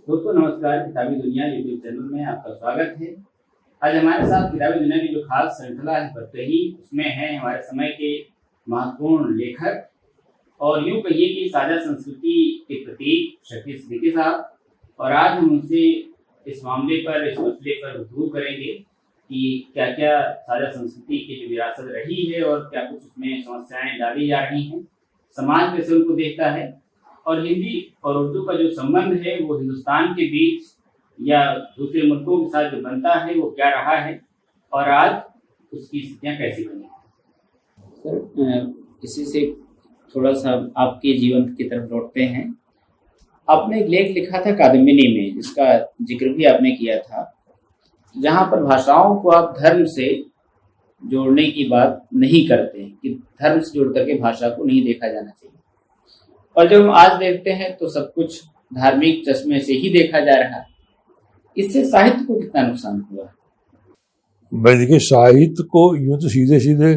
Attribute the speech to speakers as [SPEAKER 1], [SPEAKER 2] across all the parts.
[SPEAKER 1] दोस्तों नमस्कार। किताबी दुनिया यूट्यूब चैनल में आपका स्वागत है। आज हमारे साथ किताबी दुनिया की जो खास श्रृंखला है बरतही, उसमें है हमारे समय के महत्वपूर्ण लेखक और यूँ कहिए कि साझा संस्कृति के प्रतीक शकील सिद्दीकी साहब। और आज हम उनसे इस मामले पर, इस मसले पर गुफ्तगू करेंगे कि क्या क्या साझा संस्कृति की जो विरासत रही है और क्या कुछ उसमें समस्याएं डाली जा रही हैं, समाज कैसे उनको देखता है और हिंदी और उर्दू का जो संबंध है वो हिंदुस्तान के बीच या दूसरे मुल्कों के साथ जो बनता है वो क्या रहा है और आज उसकी स्थितियाँ कैसी बनी। सर, इसी से थोड़ा सा आपके जीवन की तरफ लौटते हैं। आपने एक लेख लिखा था कादम्बिनी में, जिसका जिक्र भी आपने किया था, जहाँ पर भाषाओं को आप धर्म से जोड़ने की बात नहीं करते कि धर्म से जोड़ करके भाषा को नहीं देखा जाना चाहिए। और जब हम आज देखते हैं तो सब कुछ धार्मिक चश्मे से ही देखा जा रहा है। इससे साहित्य को कितना नुकसान हुआ?
[SPEAKER 2] भाई देखिए, साहित्य को यूं तो सीधे सीधे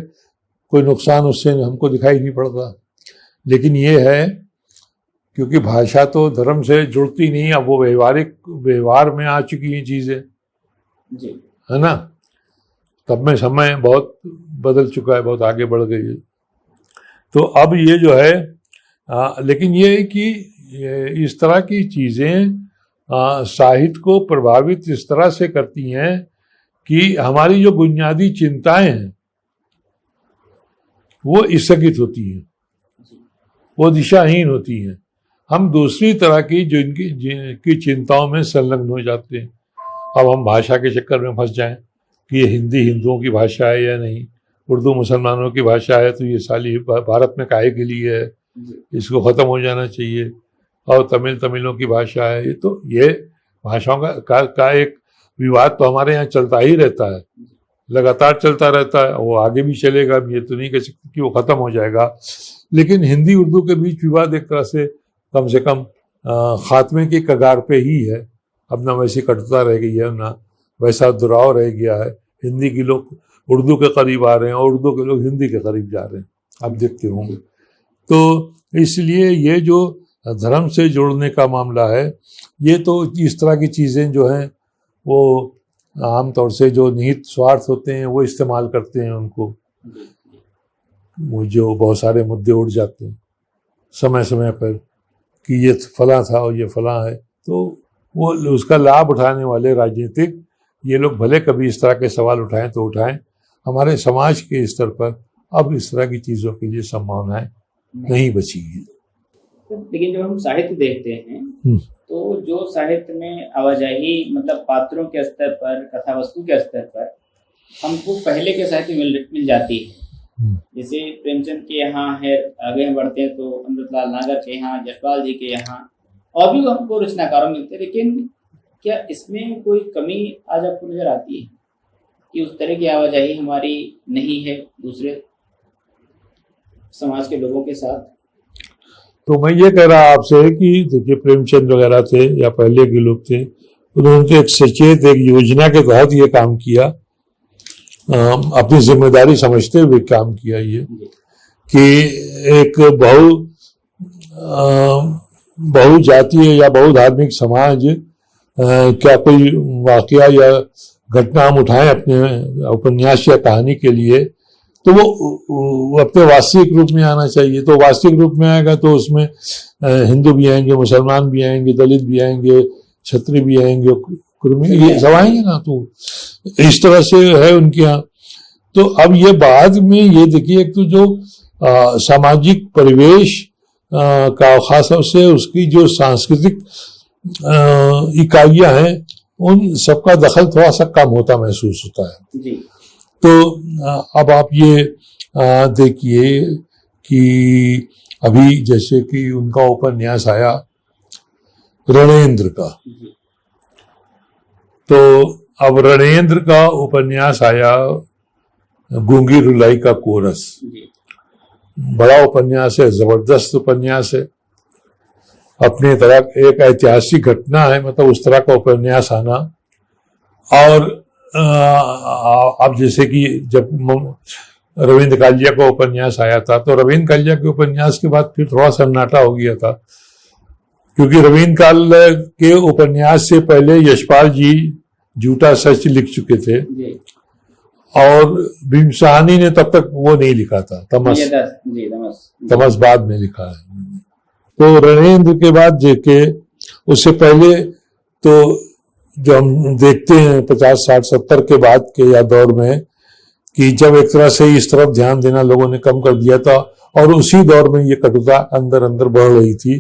[SPEAKER 2] कोई नुकसान उससे हमको दिखाई नहीं पड़ता, लेकिन ये है क्योंकि भाषा तो धर्म से जुड़ती नहीं, अब वो व्यवहारिक व्यवहार में आ चुकी हैं चीजें
[SPEAKER 1] जी,
[SPEAKER 2] है ना। तब में समय बहुत बदल चुका है, बहुत आगे बढ़ गई है। तो अब ये जो है लेकिन ये है कि इस तरह की चीजें साहित्य को प्रभावित इस तरह से करती हैं कि हमारी जो बुनियादी चिंताएं हैं वो स्थगित होती हैं, वो दिशाहीन होती हैं। हम दूसरी तरह की जो इनकी चिंताओं में संलग्न हो जाते हैं। अब हम भाषा के चक्कर में फंस जाएं कि ये हिंदी हिंदुओं की भाषा है या नहीं, उर्दू मुसलमानों की भाषा है तो ये साली भारत में काहे के लिए है, इसको ख़त्म हो जाना चाहिए। और तमिलों की भाषा है, ये भाषाओं का एक विवाद तो हमारे यहाँ चलता ही रहता है, लगातार चलता रहता है। वो आगे भी चलेगा, ये तो नहीं कह सकते कि वो ख़त्म हो जाएगा। लेकिन हिंदी उर्दू के बीच विवाद एक तरह से कम खात्मे की कगार पे ही है। अब ना वैसी कटुता रह गई है, ना वैसा दुराव रह गया है। हिंदी के लोग उर्दू के करीब आ रहे हैं और उर्दू के लोग हिंदी के करीब जा रहे हैं, आप देखते होंगे। तो इसलिए ये जो धर्म से जोड़ने का मामला है, ये तो इस तरह की चीज़ें जो हैं वो आमतौर से जो निहित स्वार्थ होते हैं वो इस्तेमाल करते हैं उनको, जो बहुत सारे मुद्दे उठ जाते हैं समय समय पर कि ये फलां था और ये फलां है, तो वो उसका लाभ उठाने वाले राजनीतिक ये लोग भले कभी इस तरह के सवाल उठाएं तो उठाएं। हमारे समाज के स्तर पर अब इस तरह की चीज़ों के लिए संभावनाएं नहीं बची है।
[SPEAKER 1] लेकिन जब हम साहित्य देखते हैं तो जो साहित्य में आवाजाही, मतलब पात्रों के स्तर पर, कथा वस्तु के स्तर पर हमको पहले के साहित्य मिल जाती है। जैसे प्रेमचंद के यहाँ है, आगे बढ़ते हैं तो अमृतलाल नागर के यहाँ, यशपाल जी के यहाँ, और भी हमको रचनाकारों मिलते हैं। लेकिन क्या इसमें कोई कमी आज आपको नजर आती है कि उस तरह की आवाजाही हमारी नहीं है दूसरे समाज के लोगों के साथ?
[SPEAKER 2] तो मैं ये कह रहा आपसे कि देखिए, प्रेमचंद वगैरह थे या पहले के लोग थे, उन्होंने तो एक सचेत एक योजना के तहत ये काम किया, अपनी जिम्मेदारी समझते हुए काम किया ये कि एक बहुजातीय या बहुधार्मिक समाज क्या कोई वाकया या घटना हम उठाएं अपने उपन्यास या कहानी के लिए, तो वो अपने वास्तविक रूप में आना चाहिए। तो वास्तविक रूप में आएगा तो उसमें हिंदू भी आएंगे, मुसलमान भी आएंगे, दलित भी आएंगे, क्षत्रिय भी आएंगे, कुर्मी, ये सब आएंगे ना। तो इस तरह से है उनके यहाँ। तो अब ये बाद में ये देखिए, एक तो जो सामाजिक परिवेश का खास तौर से उसकी जो सांस्कृतिक इकाइयां हैं, उन सबका दखल थोड़ा सा कम होता महसूस होता है जी। तो अब आप ये देखिए कि अभी जैसे कि उनका उपन्यास आया रणेंद्र का, तो अब रणेंद्र का उपन्यास आया गूंगी रुलाई का कोरस, बड़ा उपन्यास है, जबरदस्त उपन्यास है, अपने तरह एक ऐतिहासिक घटना है, मतलब उस तरह का उपन्यास आना। और अब जैसे कि जब रविंद्र कालिया का उपन्यास आया था, तो रविंद्र कालिया के उपन्यास के बाद फिर थोड़ा सन्नाटा हो गया था क्योंकि रवीन काल के उपन्यास से पहले यशपाल जी झूठा सच लिख चुके थे
[SPEAKER 1] जी
[SPEAKER 2] और भीम साहनी ने तब तक वो नहीं लिखा था, तमस
[SPEAKER 1] जी
[SPEAKER 2] तमस बाद में लिखा है। तो रणेंद्र के बाद जेके, उससे पहले तो जो हम देखते हैं 50, 60, 70 के बाद के या दौर में कि जब एक तरह से इस तरफ ध्यान देना लोगों ने कम कर दिया था और उसी दौर में ये कटुता अंदर अंदर बढ़ रही थी,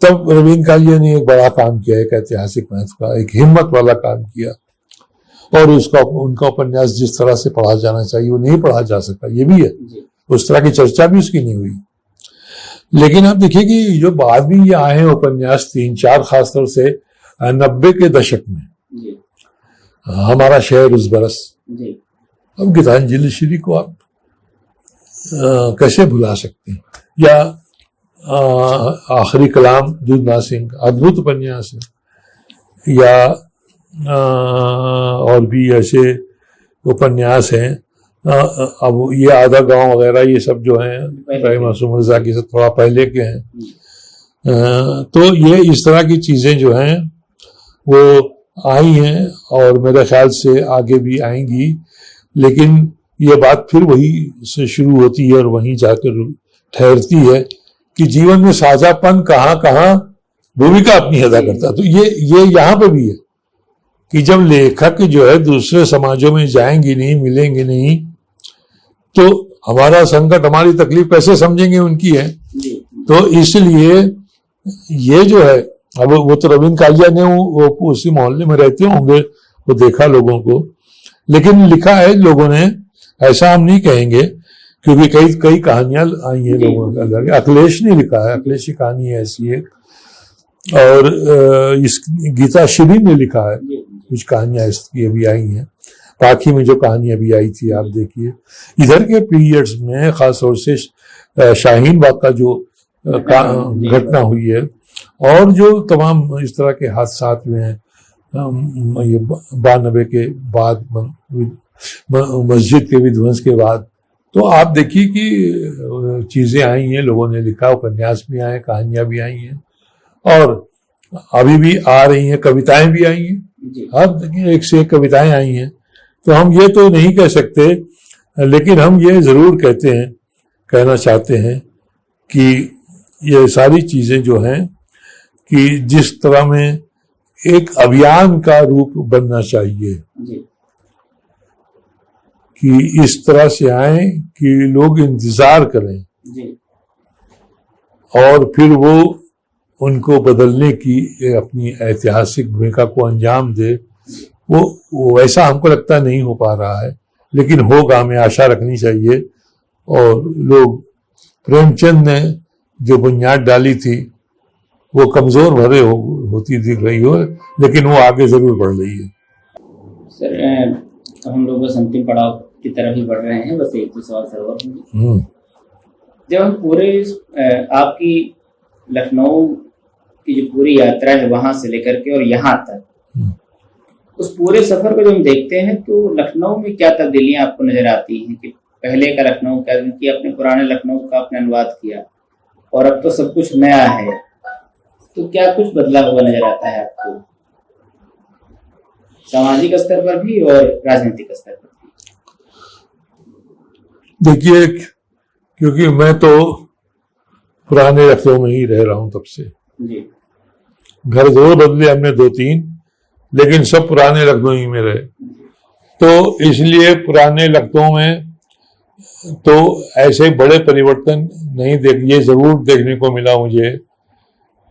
[SPEAKER 2] तब रवीन कालिया ने एक बड़ा काम किया, एक ऐतिहासिक महत्व का, एक हिम्मत वाला काम किया और उसका उनका उपन्यास जिस तरह से पढ़ा जाना चाहिए वो नहीं पढ़ा जा सका, ये भी है। उस तरह की चर्चा भी उसकी नहीं हुई। लेकिन आप देखिए कि जो बाद में ये आए हैं उपन्यास 3-4, खासतौर से 90 के दशक में, हमारा शहर उस बरस, अब गीतांजलि श्री को आप कैसे भुला सकते हैं, या आखिरी कलाम दूधनाथ सिंह अद्भुत उपन्यास है, या और भी ऐसे उपन्यास हैं। अब ये आधा गांव वगैरह ये सब जो हैं मासूम रजा की सब थोड़ा पहले के हैं। तो ये इस तरह की चीजें जो हैं वो आई हैं और मेरे ख्याल से आगे भी आएंगी, लेकिन ये बात फिर वही से शुरू होती है और वहीं जाकर ठहरती है कि जीवन में साझापन कहाँ कहाँ भूमिका अपनी अदा करता है। तो ये यहाँ पे भी है कि जब लेखक जो है दूसरे समाजों में जाएंगे नहीं, मिलेंगे नहीं, तो हमारा संकट, हमारी तकलीफ कैसे समझेंगे, उनकी है। तो इसलिए ये जो है, अब वो तो रवीन कालिया ने वो उसी मोहल्ले में रहते होंगे, वो देखा लोगों को, लेकिन लिखा है लोगों ने, ऐसा हम नहीं कहेंगे, क्योंकि कई कहानियां आई हैं लोगों के अंदर। अखिलेश ने लिखा है, अखिलेश की कहानी है ऐसी है, और इस गीता शिरी ने लिखा है, कुछ कहानियां इसकी अभी आई हैं। पाखी में जो कहानी अभी आई थी, आप देखिए इधर के पीरियड्स में, खासतौर से शाहीन बाग का जो घटना हुई है और जो तमाम इस तरह के हादसा हुए हैं, ये 92 के बाद, मस्जिद के विध्वंस के बाद, तो आप देखिए कि चीजें आई हैं, लोगों ने लिखा, उपन्यास भी आए, कहानियां भी आई हैं और अभी भी आ रही हैं, कविताएं भी आई हैं। अब देखिए एक से एक कविताएं आई हैं। तो हम ये तो नहीं कह सकते, लेकिन हम ये जरूर कहना चाहते हैं कि ये सारी चीजें जो हैं कि जिस तरह में एक अभियान का रूप बनना चाहिए कि इस तरह से आए कि लोग इंतजार करें और फिर वो उनको बदलने की अपनी ऐतिहासिक भूमिका को अंजाम दे, वो वैसा हमको लगता नहीं हो पा रहा है, लेकिन होगा, हमें आशा रखनी चाहिए। और लोग, प्रेमचंद ने जो बुनियाद डाली थी वो कमजोर भरे होती दिख रही हो, लेकिन वो आगे जरूर बढ़ रही है।
[SPEAKER 1] सर, हम लोग बस अंतिम पड़ाव की तरफ ही बढ़ रहे हैं, बस एक तो सवाल सर और होंगे। जब हम पूरे आपकी लखनऊ की जो पूरी यात्रा है वहां से लेकर के और यहाँ तक, उस पूरे सफर को जब हम देखते हैं तो लखनऊ में क्या तब्दीलियां आपको नजर आती हैं कि पहले का लखनऊ क्या, कि अपने पुराने लखनऊ का आपने अनुवाद किया और अब तो सब कुछ नया है, तो क्या कुछ बदला हुआ नजर आता है आपको सामाजिक स्तर पर भी और राजनीतिक स्तर पर भी?
[SPEAKER 2] देखिए, क्योंकि मैं तो पुराने लखनऊ में ही रह रहा हूं तब से
[SPEAKER 1] जी।
[SPEAKER 2] घर जरूर बदले हमने 2-3, लेकिन सब पुराने लखनऊ ही में रहे। तो इसलिए पुराने लखनऊ में तो ऐसे बड़े परिवर्तन नहीं ये जरूर देखने को मिला मुझे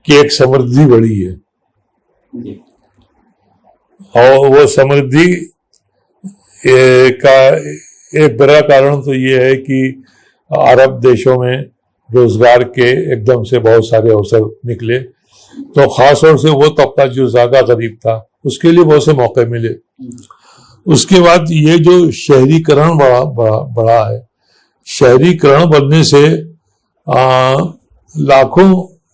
[SPEAKER 2] कि एक समृद्धि बढ़ी है
[SPEAKER 1] जी।
[SPEAKER 2] और वो समृद्धि का एक बड़ा कारण तो ये है कि अरब देशों में रोजगार के एकदम से बहुत सारे अवसर निकले, तो खास तौर से वो तबका जो ज्यादा गरीब था उसके लिए बहुत से मौके मिले। उसके बाद ये जो शहरीकरण बढ़ा है, शहरीकरण बढ़ने से लाखों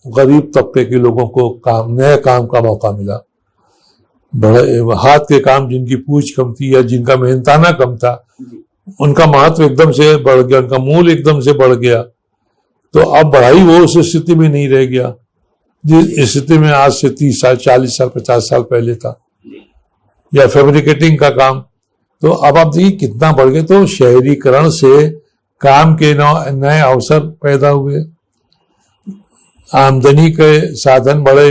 [SPEAKER 2] गरीब तबके के लोगों को नए काम का मौका मिला। बड़े हाथ के काम, जिनकी पूछ कम थी या जिनका मेहनताना कम था, उनका महत्व एकदम से बढ़ गया, उनका मूल एकदम से बढ़ गया। तो अब बढ़ाई वो उस स्थिति में नहीं रह गया। जिस स्थिति में आज से 30 साल 40 साल 50 साल पहले था, या फैब्रिकेटिंग का काम, तो अब आप देखिए कितना बढ़ गया। तो शहरीकरण से काम के नए अवसर पैदा हुए, आमदनी के साधन बढ़े,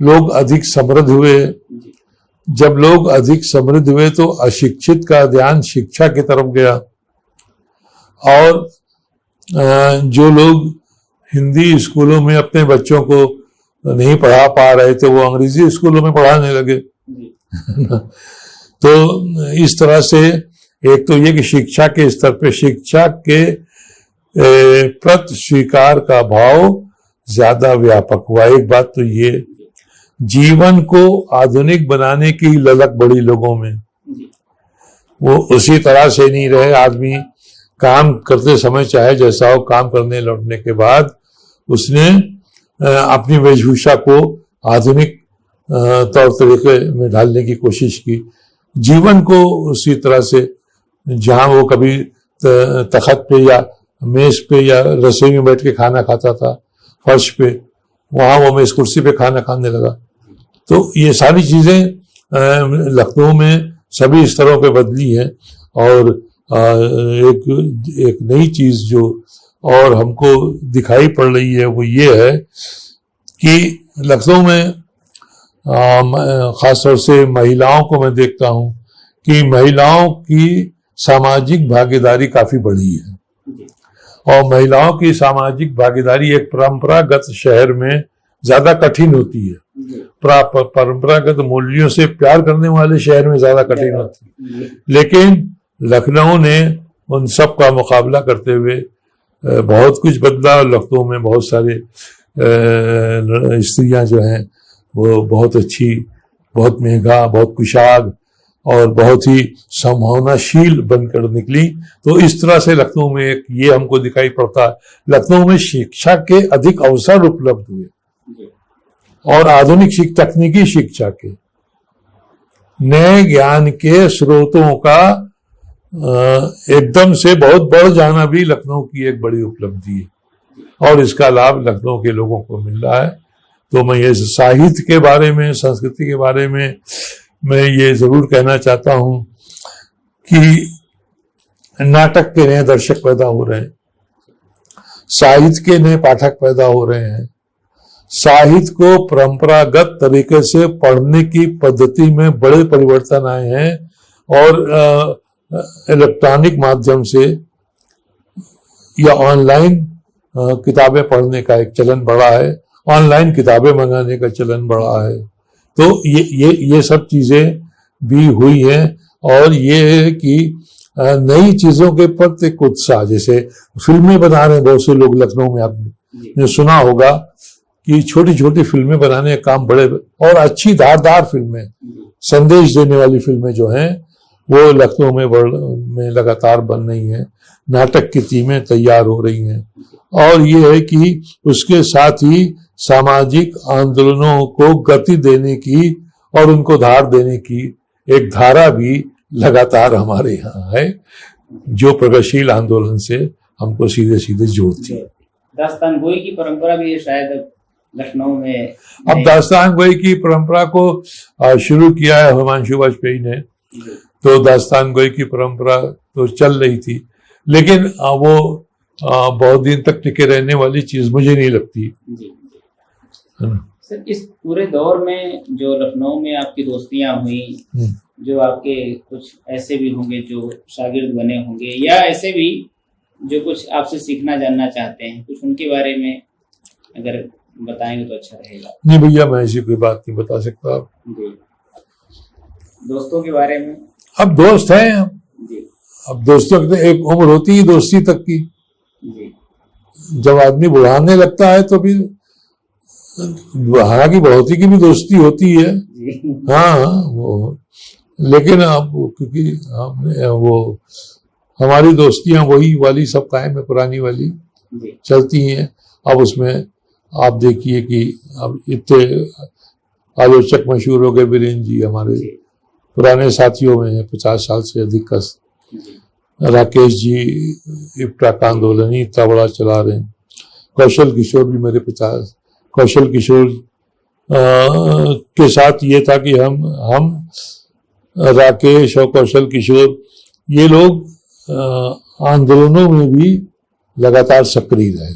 [SPEAKER 2] लोग अधिक समृद्ध हुए। जब लोग अधिक समृद्ध हुए तो अशिक्षित का ध्यान शिक्षा की तरफ गया, और जो लोग हिंदी स्कूलों में अपने बच्चों को नहीं पढ़ा पा रहे थे, वो अंग्रेजी स्कूलों में पढ़ाने लगे। तो इस तरह से एक तो ये कि शिक्षा के स्तर पे शिक्षा के प्रति स्वीकार का भाव ज्यादा व्यापक हुआ। एक बात तो ये, जीवन को आधुनिक बनाने की ललक बढ़ी लोगों में। वो उसी तरह से नहीं रहे। आदमी काम करते समय चाहे जैसा हो, काम करने लौटने के बाद उसने अपनी वेशभूषा को आधुनिक तौर तरीके में ढालने की कोशिश की। जीवन को उसी तरह से, जहां वो कभी तखत पे या मेज पे या रसोई में बैठ के खाना खाता था फर्श पे, वहां वो मेज कुर्सी पे खाना खाने लगा। तो ये सारी चीजें लखनऊ में सभी स्तरों पे बदली हैं। और एक नई चीज जो और हमको दिखाई पड़ रही है वो ये है कि लखनऊ में खासतौर से महिलाओं को मैं देखता हूं कि महिलाओं की सामाजिक भागीदारी काफी बढ़ी है। और महिलाओं की सामाजिक भागीदारी एक परंपरागत शहर में ज्यादा कठिन होती है। परंपरागत मूल्यों से प्यार करने वाले शहर में ज्यादा कठिन होती है, लेकिन लखनऊ ने उन सब का मुकाबला करते हुए बहुत कुछ बदला। लखनऊ में बहुत सारे स्त्रियां जो हैं वो बहुत अच्छी, बहुत मेघा, बहुत कुशाग और बहुत ही संभावनाशील बनकर निकली। तो इस तरह से लखनऊ में एक ये हमको दिखाई पड़ता है, लखनऊ में शिक्षा के अधिक अवसर उपलब्ध हुए, और आधुनिक तकनीकी शिक्षा के नए ज्ञान के स्रोतों का एकदम से बहुत बढ़ जाना भी लखनऊ की एक बड़ी उपलब्धि है, और इसका लाभ लखनऊ के लोगों को मिल रहा है। तो मैं ये साहित्य के बारे में, संस्कृति के बारे में मैं ये जरूर कहना चाहता हूं कि नाटक के नए दर्शक पैदा हो रहे हैं, साहित्य के नए पाठक पैदा हो रहे हैं, साहित्य को परंपरागत तरीके से पढ़ने की पद्धति में बड़े परिवर्तन आए हैं, और इलेक्ट्रॉनिक माध्यम से या ऑनलाइन किताबें पढ़ने का एक चलन बढ़ा है, ऑनलाइन किताबें मंगाने का चलन बढ़ा है। तो ये सब चीजें भी हुई हैं, और ये है कि नई चीजों के प्रति एक उत्साह, जैसे फिल्में बना रहे हैं बहुत से लोग लखनऊ में, आपने सुना होगा कि छोटी छोटी फिल्में बनाने का काम बड़े, और अच्छी धारदार फिल्में, संदेश देने वाली फिल्में जो हैं वो लखनऊ में लगातार बन रही हैं। नाटक की टीमें तैयार हो रही हैं, और ये है कि उसके साथ ही सामाजिक आंदोलनों को गति देने की और उनको धार देने की एक धारा भी लगातार हमारे यहाँ है, जो प्रगतिशील आंदोलन से हमको सीधे सीधे जोड़ती है।
[SPEAKER 1] दास्तान गोई की परंपरा भी शायद लखनऊ में,
[SPEAKER 2] अब दास्तान गोई की परंपरा को शुरू किया है हिमांशु वाजपेयी ने, तो दास्तान गोई की परंपरा तो चल रही थी, लेकिन वो बहुत दिन तक टिके रहने वाली चीज मुझे नहीं लगती।
[SPEAKER 1] सर, इस पूरे दौर में जो लखनऊ में आपकी दोस्तियां हुई, जो आपके कुछ ऐसे भी होंगे जो शागिर्द बने होंगे, या ऐसे भी जो कुछ आपसे सीखना जानना चाहते हैं, कुछ उनके बारे में अगर बताएंगे तो अच्छा रहेगा।
[SPEAKER 2] नहीं भैया, मैं ऐसी कोई बात नहीं बता सकता।
[SPEAKER 1] दोस्तों के बारे में,
[SPEAKER 2] अब दोस्त हैं, अब दोस्तों की एक उम्र होती है दोस्ती तक की, जब आदमी बुढ़ाने लगता है तो फिर हालांकि बढ़ोती की भी दोस्ती होती है, हाँ वो, लेकिन अब क्योंकि हमने वो हमारी दोस्तियां वही वाली सब कायम है, पुरानी वाली चलती हैं। अब उसमें आप देखिए कि अब इतने आलोचक मशहूर हो गए, वीरेंद्र जी हमारे पुराने साथियों में है, 50 साल से अधिक का। राकेश जी इफ्टा का आंदोलन ही इतना बड़ा चला रहे हैं, कौशल किशोर भी मेरे 50 कौशल किशोर के साथ ये था कि हम राकेश और कौशल किशोर ये लोग आंदोलनों में भी लगातार सक्रिय रहे,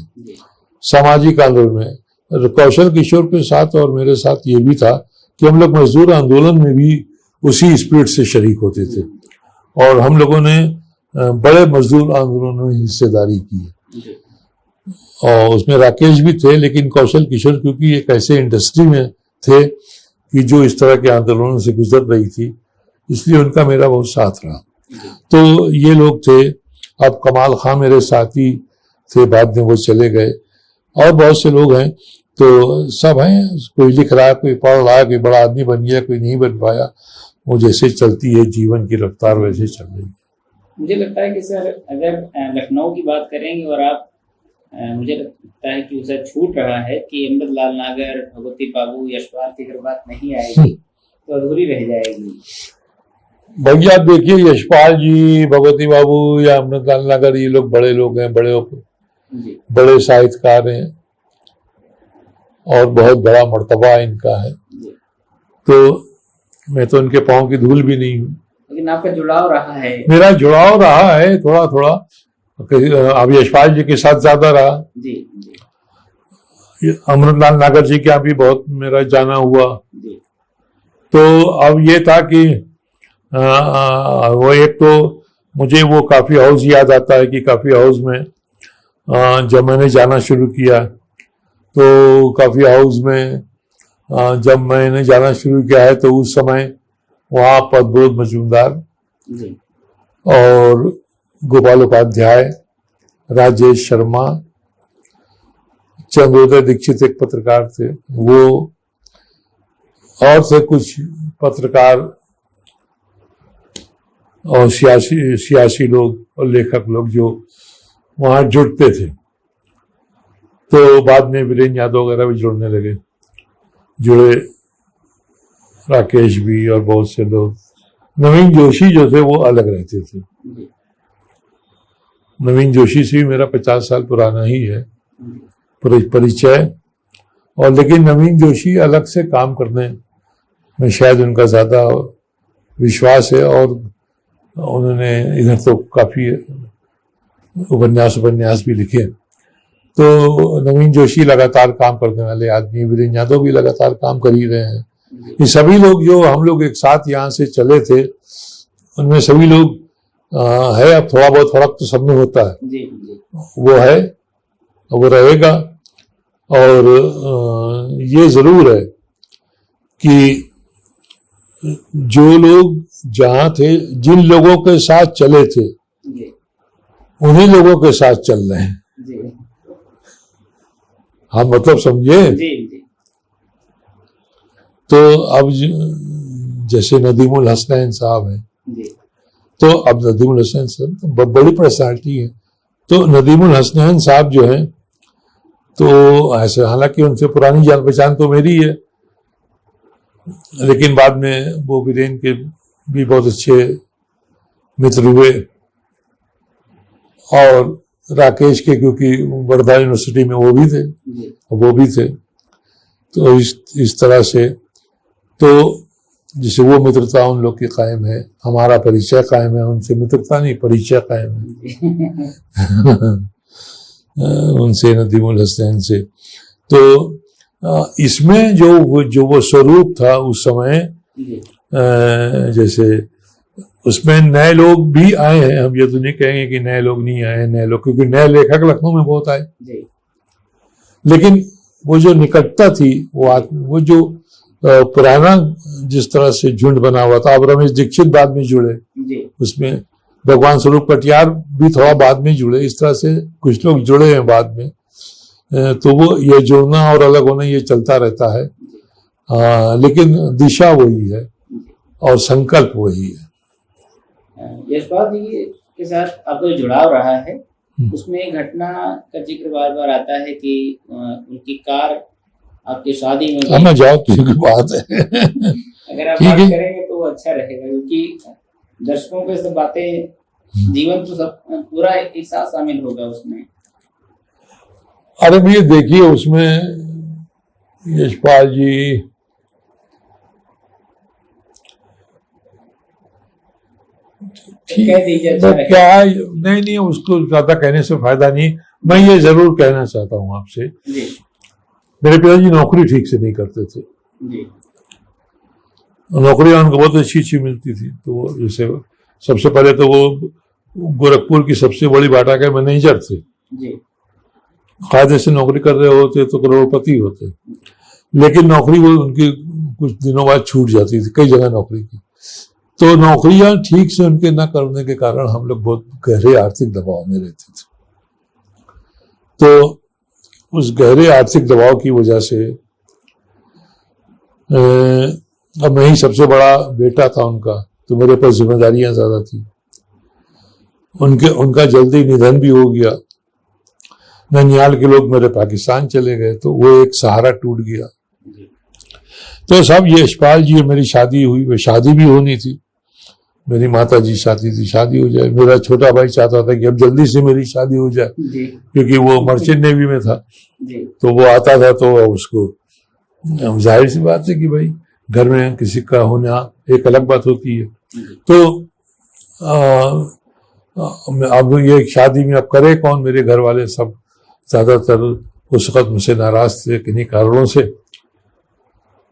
[SPEAKER 2] सामाजिक आंदोलन में। कौशल किशोर के साथ और मेरे साथ ये भी था कि हम लोग मजदूर आंदोलन में भी उसी स्पिरिट से शरीक होते थे और हम लोगों ने बड़े मजदूर आंदोलनों में हिस्सेदारी की है। और उसमें राकेश भी थे, लेकिन कौशल किशोर क्योंकि एक ऐसे इंडस्ट्री में थे कि जो इस तरह के आंदोलनों से गुजर रही थी, इसलिए उनका मेरा बहुत साथ रहा। तो ये लोग थे। अब कमाल खां मेरे साथी थे, बाद में वो चले गए, और बहुत से लोग हैं। तो सब हैं, कोई लिख रहा है, कोई पढ़ रहा है, कोई बड़ा आदमी बन गया, कोई नहीं बन पाया। वो जैसे चलती है जीवन की रफ्तार वैसे चल रही है।
[SPEAKER 1] मुझे लगता है कि सर अगर लखनऊ की बात करेंगे और आप मुझे लगता है कि उसे छूट रहा है कि अमृतलाल नागर, भगवती बाबू, यशपाल की अगर बात नहीं आएगी तो अधूरी रह जाएगी।
[SPEAKER 2] भैया देखिए, यशपाल जी, भगवती बाबू या अमृतलाल नागर, ये लोग बड़े लोग हैं, बड़े साहित्यकार हैं और बहुत बड़ा मर्तबा इनका है। तो मैं तो इनके पांव की धूल भी नहीं हूँ,
[SPEAKER 1] लेकिन आपका जुड़ाव रहा है।
[SPEAKER 2] मेरा जुड़ाव रहा है थोड़ा थोड़ा। अब यशपाल जी के साथ ज्यादा रहा
[SPEAKER 1] जी।
[SPEAKER 2] अमृतलाल नागर जी के यहाँ भी बहुत मेरा जाना हुआ
[SPEAKER 1] जी।
[SPEAKER 2] तो अब ये था कि वो एक तो मुझे वो काफी हाउस याद आता है कि काफी हाउस में जब मैंने जाना शुरू किया तो काफी हाउस में जब मैंने जाना शुरू किया है तो उस समय वहाँ पद्मबोध मजूमदार और गोपाल उपाध्याय, राजेश शर्मा, चंद्रोदय दीक्षित एक पत्रकार थे वो, और से कुछ पत्रकार और सियासी लोग और लेखक लोग जो वहां जुड़ते थे। तो बाद में वीरेंद्र यादव वगैरह भी जुड़ने लगे, जुड़े राकेश भी और बहुत से लोग। नवीन जोशी जो थे वो अलग रहते थे। नवीन जोशी से भी मेरा 50 साल पुराना ही है परिचय, और लेकिन नवीन जोशी अलग से काम करने में शायद उनका ज्यादा विश्वास है, और उन्होंने इधर तो काफी उपन्यास भी लिखे। तो नवीन जोशी लगातार काम करने वाले आदमी, वीरेंद्र यादव भी लगातार काम कर ही रहे हैं। ये सभी लोग जो हम लोग एक साथ यहाँ से चले थे, उनमें सभी लोग है। अब थोड़ा बहुत फर्क तो सब में होता है, वो है, वो रहेगा। और ये जरूर है कि जो लोग जहाँ थे, जिन लोगों के साथ चले थे, उन्हीं लोगों के साथ चल रहे हैं। हम मतलब समझे। तो अब जैसे नदीमुल हसनैन साहब हैं, तो अब नदीमुल हसनैन साहब बड़ी पर्सनालिटी है। तो नदीमुल हसनैन साहब जो हैं, तो ऐसे हालांकि उनसे पुरानी जान पहचान तो मेरी है, लेकिन बाद में वो वीरेन के भी बहुत अच्छे मित्र हुए, और राकेश के क्योंकि वर्धा यूनिवर्सिटी में वो भी थे। तो इस तरह से तो जिसे वो मित्रता उन लोग की कायम है, हमारा परिचय कायम है, उनसे मित्रता नहीं परिचय कायम है उनसे, नदीमुल हसनैन से। तो इसमें जो वो स्वरूप था उस समय, जैसे उसमें नए लोग भी आए हैं। हम ये तो नहीं कहेंगे कि नए लोग नहीं आए, नए लोग, क्योंकि नए लेखक लखनऊ में बहुत आए, लेकिन वो जो निकटता थी, वो जो पुराना जिस तरह से झुंड बना हुआ था। अब रमेश दीक्षित बाद में जुड़े उसमें, भगवान स्वरूप कटियार भी थोड़ा बाद में जुड़े, इस तरह से कुछ लोग जुड़े हैं बाद में। तो वो ये जुड़ना और अलग होना ये चलता रहता है, लेकिन दिशा वही है और संकल्प वही है।
[SPEAKER 1] यशपाल जी के साथ आपका जुड़ाव रहा है, उसमें एक घटना का जिक्र बार बार आता है कि उनकी कार आपकी शादी में,
[SPEAKER 2] मैं जाओ की बात है
[SPEAKER 1] अगर आप बात करेंगे तो अच्छा रहेगा, क्योंकि दर्शकों को सब बातें, जीवन तो सब पूरा एक साथ शामिल होगा उसमें।
[SPEAKER 2] अरे भैया देखिए, उसमें यशपाल जी ठीक,
[SPEAKER 1] कह दीजिए, अच्छा
[SPEAKER 2] तो
[SPEAKER 1] रहेगा।
[SPEAKER 2] क्या, नहीं उसको ज्यादा कहने से फायदा नहीं। मैं ये जरूर कहना चाहता हूँ आपसे,
[SPEAKER 1] जी
[SPEAKER 2] मेरे पिताजी नौकरी ठीक से नहीं करते थे।
[SPEAKER 1] जी
[SPEAKER 2] नौकरी उनको बहुत अच्छी अच्छी मिलती थी। तो वो जैसे सबसे पहले तो वो गोरखपुर की सबसे बड़ी बाटा के मैनेजर थे।
[SPEAKER 1] जी
[SPEAKER 2] कायदे से नौकरी कर रहे होते तो करोड़पति होते, लेकिन नौकरी वो उनकी कुछ दिनों बाद छूट जाती थी, कई जगह नौकरी की। तो नौकरियां ठीक से उनके न करने के कारण हम लोग बहुत गहरे आर्थिक दबाव में रहते थे। तो उस गहरे आर्थिक दबाव की वजह से अब मैं ही सबसे बड़ा बेटा था उनका, तो मेरे पास जिम्मेदारियां ज्यादा थी। उनका जल्दी निधन भी हो गया। ननिहाल के लोग मेरे पाकिस्तान चले गए, तो वो एक सहारा टूट गया। तो सब यशपाल जी, मेरी शादी हुई, वो शादी भी होनी थी, मेरी माता जी चाहती थी शादी हो जाए। मेरा छोटा भाई चाहता था कि अब जल्दी से मेरी शादी हो जाए, क्योंकि वो मर्चेंट नेवी में था। तो वो आता था तो उसको जाहिर सी बात है कि भाई घर में किसी का होना एक अलग बात होती है। तो अब ये शादी में अब करे कौन, मेरे घर वाले सब ज्यादातर उस वक्त मुझसे नाराज थे किन्हीं कारणों से।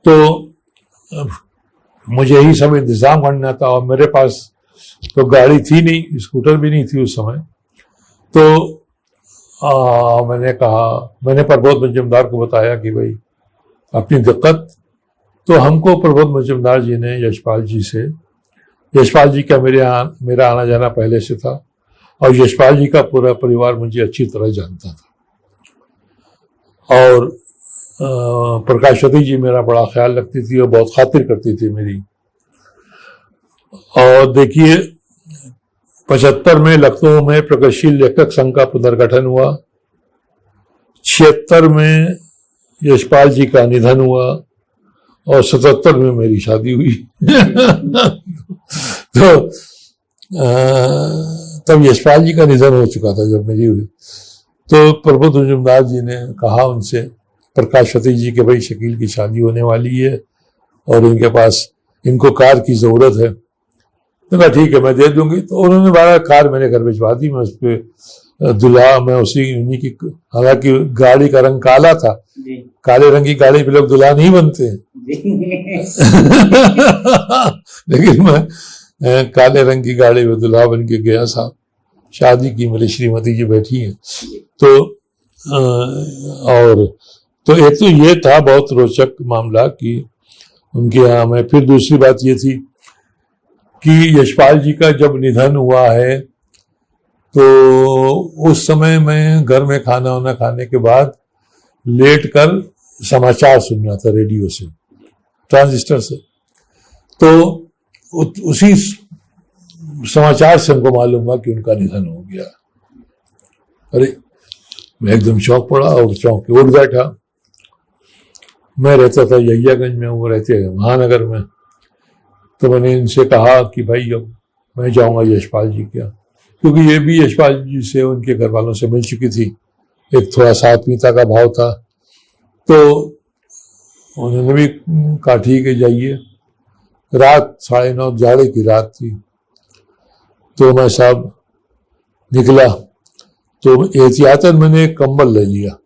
[SPEAKER 2] तो मुझे ही सब इंतजाम करना था, और मेरे पास तो गाड़ी थी नहीं, स्कूटर भी नहीं थी उस समय। तो मैंने प्रबोध मजूमदार को बताया कि भाई अपनी दिक्कत। तो हमको प्रबोध मजूमदार जी ने यशपाल जी का मेरा आना जाना पहले से था, और यशपाल जी का पूरा परिवार मुझे अच्छी तरह जानता था। और प्रकाशवती जी मेरा बड़ा ख्याल रखती थी और बहुत खातिर करती थी मेरी। और देखिए 75 में लखनऊ में प्रगतिशील लेखक संघ का पुनर्गठन हुआ, 76 में यशपाल जी का निधन हुआ, और 77 में मेरी शादी हुई। तो तब यशपाल जी का निधन हो चुका था जब मेरी हुई। तो प्रबोध मजूमदार जी ने कहा उनसे, प्रकाशवती जी के भाई शकील की शादी होने वाली है और इनको कार की जरूरत है। तो कहा ठीक है मैं दे दूंगी। तो उन्होंने 12 कार मेरे घर भिजवा दी। मैं उस पर दुल्हा, मैं उन्हीं की, हालांकि गाड़ी का रंग काला था, काले रंग की गाड़ी पे लोग दुल्हा नहीं बनते हैं। लेकिन मैं काले रंग की गाड़ी में दुल्हा बन के गया साहब, शादी की, मेरी श्रीमती जी बैठी है। तो एक तो ये था बहुत रोचक मामला कि उनके यहाँ में। फिर दूसरी बात ये थी कि यशपाल जी का जब निधन हुआ है तो उस समय मैं घर में खाना वाना खाने के बाद लेट कर समाचार सुन रहा था रेडियो से, ट्रांजिस्टर से। तो उसी समाचार से हमको मालूम हुआ कि उनका निधन हो गया। अरे मैं एकदम चौंक पड़ा और चौंक के उठ बैठा। मैं रहता था यहियागंज में, वो रहते हैं महानगर में। तो मैंने इनसे कहा कि भाई अब मैं जाऊंगा यशपाल जी क्या, क्योंकि ये भी यशपाल जी से, उनके घर वालों से मिल चुकी थी, एक थोड़ा सा आत्मीयता का भाव था। तो उन्होंने भी कहा ठीक है जाइए। रात 9:30 जाड़े की रात थी। तो मैं साहब निकला, तो एहतियातन मैंने एक कंबल ले लिया,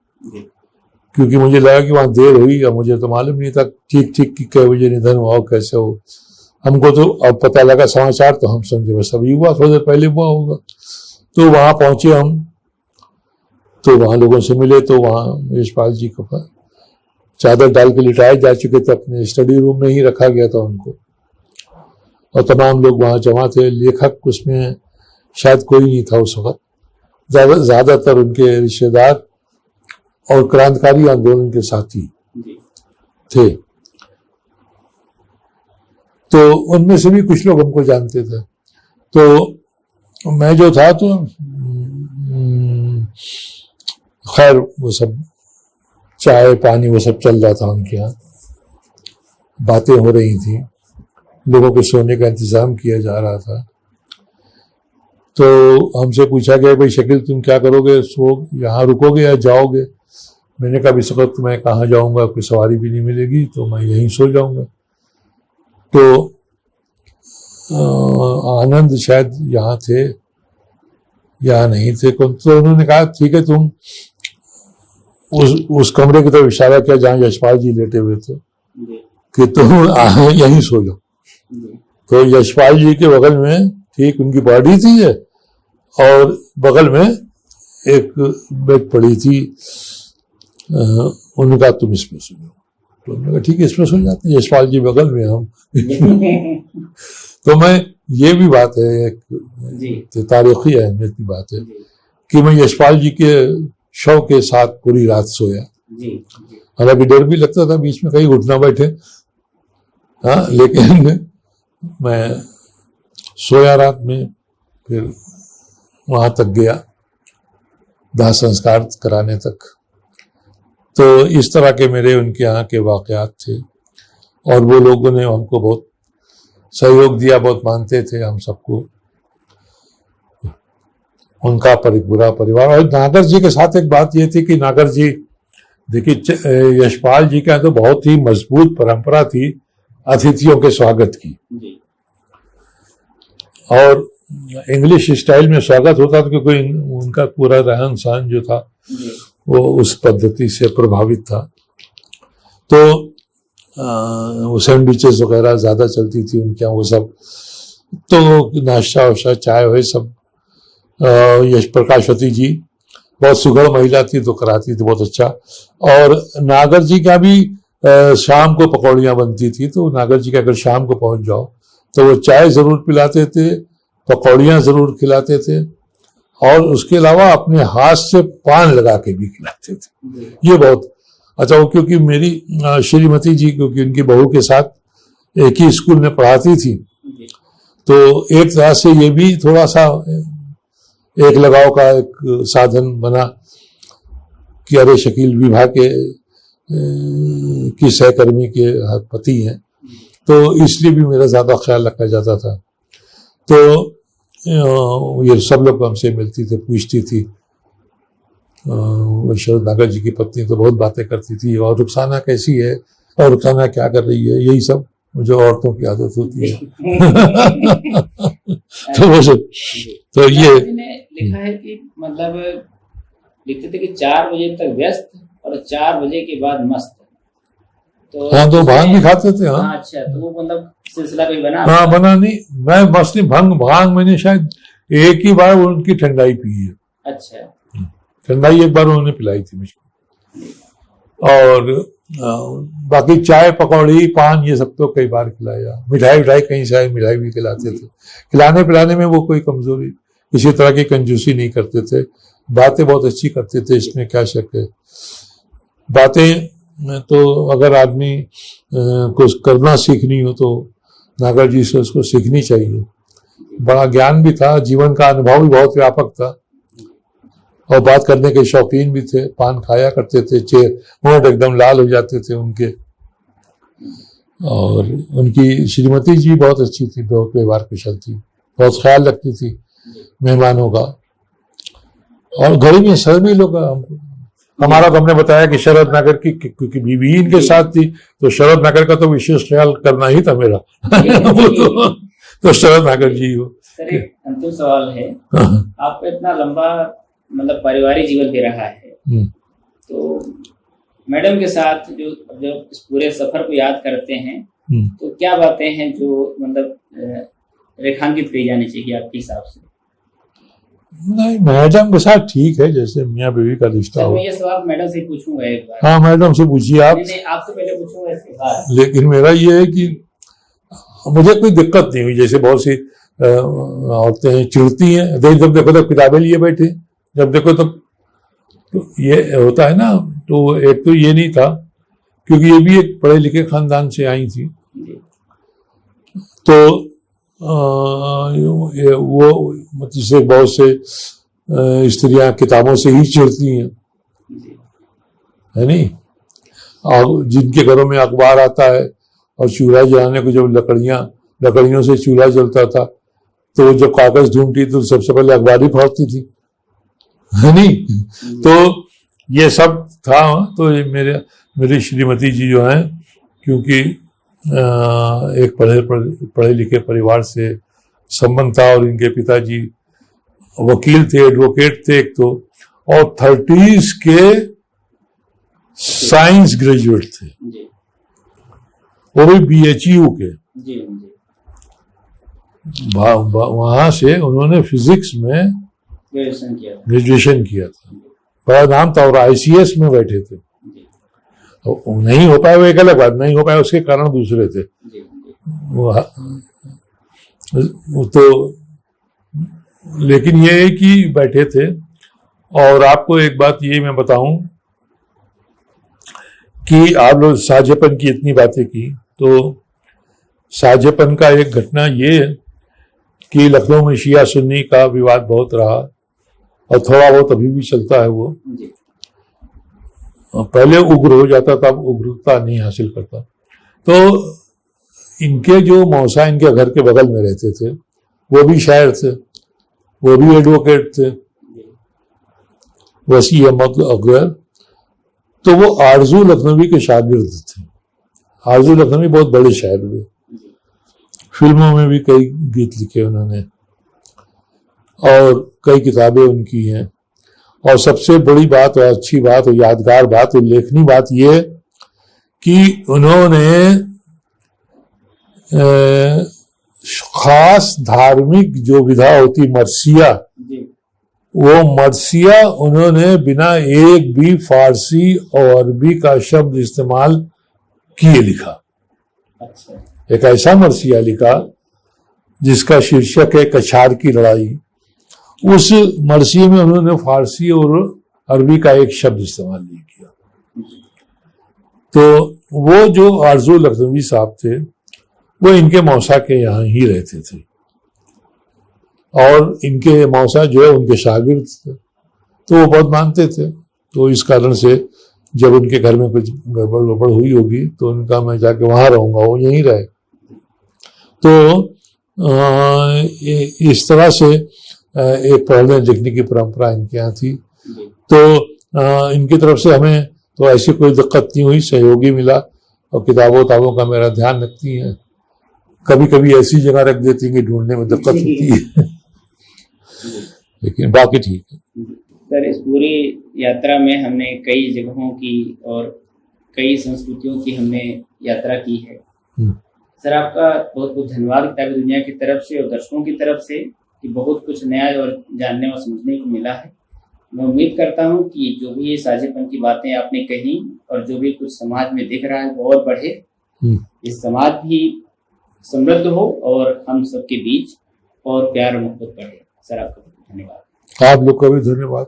[SPEAKER 2] क्योंकि मुझे लगा कि वहां देर हुई, या मुझे तो मालूम नहीं था ठीक कि कै बजे निधन हुआ हो, कैसे हो। हमको तो अब पता लगा समाचार, तो हम समझे बस अभी हुआ, थोड़ी देर पहले हुआ होगा। तो वहां पहुंचे हम, तो वहां लोगों से मिले। तो वहां यशपाल जी को चादर डाल के लिटाए जा चुके थे, अपने स्टडी रूम में ही रखा गया था उनको, और तमाम लोग वहां जमा थे। लेखक उसमें शायद कोई नहीं था उस वक्त, ज्यादातर उनके रिश्तेदार और क्रांतिकारी आंदोलन के साथी थे। तो उनमें से भी कुछ लोग हमको जानते थे। तो मैं जो था, तो खैर वो सब चाय पानी वो सब चल रहा था उनके यहाँ, बातें हो रही थी, लोगों के सोने का इंतजाम किया जा रहा था। तो हमसे पूछा गया भाई शकील तुम क्या करोगे, सो यहाँ रुकोगे या जाओगे? मैंने कहा इस वक्त मैं कहाँ जाऊंगा, कोई सवारी भी नहीं मिलेगी, तो मैं यहीं सो जाऊंगा। तो आनंद शायद यहाँ थे या नहीं थे, तो उन्होंने कहा ठीक है, तुम उस कमरे की तरफ इशारा किया जहाँ यशपाल जी लेटे हुए थे कि तुम यहीं सो जाओ। तो यशपाल जी के बगल में ठीक उनकी बॉडी थी और बगल में एक बेड पड़ी थी। उन्होंने कहा तुम इसमें सो जाओ। तो उन्होंने कहा ठीक है, इसमें सो जाते हैं, यशपाल जी बगल में, हम तो मैं, ये भी बात है एक तारीखी अहमियत की बात है कि मैं यशपाल जी के शव के साथ पूरी रात सोया। हालांकि डर भी लगता था बीच में कहीं उठ ना बैठे, हाँ, लेकिन मैं सोया रात में। फिर वहां तक गया दाह संस्कार कराने तक। तो इस तरह के मेरे उनके यहाँ के वाकयात थे और वो लोगों ने हमको बहुत सहयोग दिया, बहुत मानते थे हम सबको। उनका पूरा परिवार। और नागर जी के साथ एक बात ये थी कि नागर जी, देखिए यशपाल जी का तो बहुत ही मजबूत परंपरा थी अतिथियों के स्वागत की, और इंग्लिश स्टाइल में स्वागत होता था क्योंकि उनका पूरा रहन सहन जो था वो उस पद्धति से प्रभावित था। तो वो सैंडविचेस वगैरह ज्यादा चलती थी उनके यहाँ, वो सब। तो नाश्ता वाश्ता चाय वाय सब यश प्रकाशवती जी बहुत सुघड़ महिला थी, तो कराती थी बहुत अच्छा। और नागर जी का भी शाम को पकौड़ियाँ बनती थी, तो नागर जी के अगर शाम को पहुंच जाओ तो वो चाय जरूर पिलाते थे, पकौड़ियाँ जरूर खिलाते थे, और उसके अलावा अपने हाथ से पान लगा के भी खिलाते थे। ये बहुत अच्छा। वो क्योंकि मेरी श्रीमती जी, क्योंकि उनकी बहू के साथ एक ही स्कूल में पढ़ाती थी, तो एक तरह से ये भी थोड़ा सा एक लगाव का एक साधन बना कि अरे शकील विभा के की सहकर्मी के पति हैं, तो इसलिए भी मेरा ज्यादा ख्याल रखा जाता था। तो ये सब लोग हमसे मिलती थी, पूछती थी। शरद नागर जी की पत्नी तो बहुत बातें करती थी, और रुखसाना कैसी है और रुखसाना क्या कर रही है, यही सब जो औरतों की आदत होती है। तो वो सब, तो ये
[SPEAKER 1] लिखा है कि मतलब लिखते थे कि 4 बजे तक व्यस्त और 4 बजे के बाद मस्त। तो
[SPEAKER 2] हाँ, तो भांग भी खाते थे। हाँ,
[SPEAKER 1] अच्छा, तो वो मतलब सिलसिला कोई बना?
[SPEAKER 2] हाँ, बना नहीं, मैं मस्त नहीं। भांग मैंने शायद एक ही बार उनकी ठंडाई पी है।
[SPEAKER 1] अच्छा,
[SPEAKER 2] ठंडाई एक बार उन्होंने पिलाई थी मुझको, और बाकी चाय पकौड़ी पान ये सब तो कई बार खिलाया। मिठाई कहीं से आई, मिठाई भी खिलाते थे। खिलाने पिलाने में वो कोई कमजोरी, किसी तरह की कंजूसी नहीं करते थे। बातें बहुत अच्छी करते थे, इसमें क्या शक है। बातें तो अगर आदमी को करना सीखनी हो तो नागर जी से उसको सीखनी चाहिए। बड़ा ज्ञान भी था, जीवन का अनुभव भी बहुत व्यापक था, और बात करने के शौकीन भी थे। पान खाया करते थे, होंठ एकदम लाल हो जाते थे उनके। और उनकी श्रीमती जी बहुत अच्छी थी, बहुत व्यवहार कुशल थी, बहुत ख्याल रखती थी मेहमानों का। और गरीब में सभी लोग हमारा, तो हमने बताया कि शरद नागर की, क्योंकि बीवी इनके साथ थी, तो शरद नागर का तो विशेष ख्याल करना ही था मेरा। तो शरद नागर जी हो।
[SPEAKER 1] सर, एक अंतिम सवाल है, आपका इतना लंबा मतलब पारिवारिक जीवन भी रहा है, तो मैडम के साथ जो इस पूरे सफर को याद करते हैं, तो क्या बातें हैं जो मतलब रेखांकित की जानी चाहिए आपके हिसाब से?
[SPEAKER 2] नहीं, मैडम के साथ ठीक है, जैसे मियाँ बीवी का रिश्ता हो।
[SPEAKER 1] मैं ये सवाल मैडम से पूछूंगा एक बार।
[SPEAKER 2] हाँ, मैडम से पूछिए आप।
[SPEAKER 1] नहीं, आपसे पहले पूछूंगा इसके बाद।
[SPEAKER 2] लेकिन मेरा ये है कि मुझे कोई दिक्कत नहीं हुई। जैसे बहुत सी औरतें चिढ़ती हैं, जब देखो तो किताबें लिए बैठे, जब देखो तो ये होता है ना। तो एक तो ये नहीं था, क्योंकि ये भी एक पढ़े लिखे खानदान से आई थी, तो वो मतलब बहुत से स्त्रियां किताबों से ही चिढ़ती हैं, है नहीं। और जिनके घरों में अखबार आता है और चूल्हा जलाने को जब लकड़ियों से चूल्हा जलता था, तो वो जब कागज ढूंढती तो सबसे पहले अखबार ही फाड़ती थी, है नहीं। तो ये सब था। तो ये मेरी श्रीमती जी जो हैं, क्योंकि एक पढ़े लिखे परिवार से संबंध था और इनके पिताजी वकील थे, एडवोकेट थे एक तो, और 30s के साइंस ग्रेजुएट थे,
[SPEAKER 1] जी
[SPEAKER 2] वो भी BHU के।
[SPEAKER 1] जी जी
[SPEAKER 2] वहां से उन्होंने फिजिक्स में
[SPEAKER 1] ग्रेजुएशन किया था।
[SPEAKER 2] बड़ा नाम था और ICS में बैठे थे।
[SPEAKER 1] जी
[SPEAKER 2] तो नहीं हो पाया वो एक अलग बात, नहीं हो पाया उसके कारण दूसरे थे।
[SPEAKER 1] जी जी
[SPEAKER 2] वो तो, लेकिन ये है कि बैठे थे। और आपको एक बात ये मैं बताऊं कि आप लोग साझेपन की इतनी बातें की, तो साझेपन का एक घटना ये है कि लखनऊ में शिया सुन्नी का विवाद बहुत रहा और थोड़ा बहुत अभी भी चलता है। वो
[SPEAKER 1] जी
[SPEAKER 2] पहले उग्र हो जाता था, अब उग्रता नहीं हासिल करता। तो इनके जो मौसा इनके घर के बगल में रहते थे, वो भी शायर थे, वो भी एडवोकेट थे, वसी अहमद अकबर। तो वो आरजू लखनवी के शागिर्द थे। आरजू लखनवी बहुत बड़े शायर हुए, फिल्मों में भी कई गीत लिखे उन्होंने और कई किताबें उनकी हैं। और सबसे बड़ी बात और अच्छी बात और यादगार बात, उल्लेखनीय बात यह कि उन्होंने खास धार्मिक जो विधा होती मरसिया, वो मरसिया उन्होंने बिना एक भी फारसी और अरबी का शब्द इस्तेमाल किए लिखा।
[SPEAKER 1] अच्छा।
[SPEAKER 2] एक ऐसा मरसिया लिखा जिसका शीर्षक है कछार की लड़ाई। उस मरसिये में उन्होंने फारसी और अरबी का एक शब्द इस्तेमाल नहीं किया। तो वो जो आरजू लखनवी साहब थे, वो इनके मौसा के यहाँ ही रहते थे और इनके मौसा जो है उनके शागिर्द थे, तो वो बहुत मानते थे। तो इस कारण से जब उनके घर में कुछ गड़बड़ हुई होगी तो उनका मैं जाके वहां रहूंगा, वो यहीं रहे। तो इस तरह से एक पढ़ने लिखने की परंपरा इनके यहाँ थी। तो इनकी तरफ से हमें तो ऐसी कोई दिक्कत नहीं हुई, सहयोगी मिला और किताबों का मेरा ध्यान रखती हैं। कभी कभी ऐसी जगह रख देती हैं कि ढूंढने में दिक्कत होती है लेकिन बाकी ठीक है।
[SPEAKER 1] सर, इस पूरी यात्रा में हमने कई जगहों की और कई संस्कृतियों की हमने यात्रा की है। सर, आपका बहुत बहुत धन्यवाद किताबी दुनिया की तरफ से और दर्शकों की तरफ से कि बहुत कुछ नया और जानने और समझने को मिला है। मैं उम्मीद करता हूं कि जो भी ये साझेपन की बातें आपने कही और जो भी कुछ समाज में दिख रहा है वो और बढ़े, ये समाज भी समृद्ध हो और हम सबके बीच और प्यार और मोहब्बत बढ़े। सर, आपका धन्यवाद।
[SPEAKER 2] आप लोग का भी धन्यवाद।